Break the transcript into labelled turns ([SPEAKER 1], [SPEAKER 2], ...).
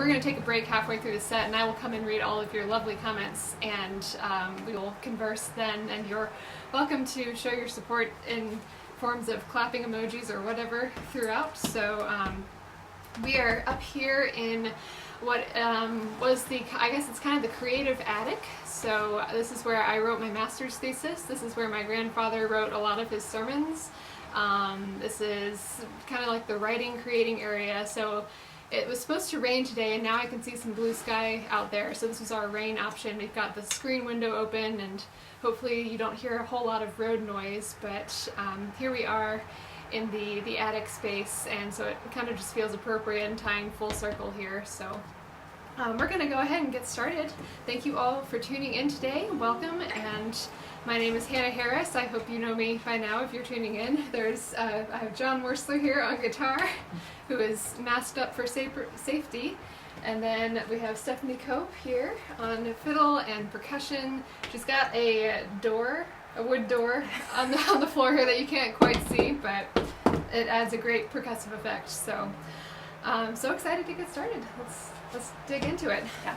[SPEAKER 1] we're going to take a break halfway through the set, and I will come and read all of your lovely comments, and we will converse then, and you're welcome to show your support in forms of clapping emojis or whatever throughout. So we are up here in what was I guess it's kind of the creative attic. So this is where I wrote my master's thesis. This is where my grandfather wrote a lot of his sermons. This is kind of like the writing, creating area. So it was supposed to rain today, and now I can see some blue sky out there. So this was our rain option. We've got the screen window open, and hopefully you don't hear a whole lot of road noise, but here we are in the attic space, and so it kind of just feels appropriate and tying full circle here. So we're going to go ahead and get started. Thank you all for tuning in today. Welcome, and my name is Hannah Harris. I hope you know me by now if you're tuning in. I have John Warstler here on guitar, who is masked up for safety. And then we have Stephanie Cope here on fiddle and percussion. She's got a wood door on the floor here that you can't quite see, but it adds a great percussive effect. So I'm so excited to get started. Let's dig into it.
[SPEAKER 2] Yeah.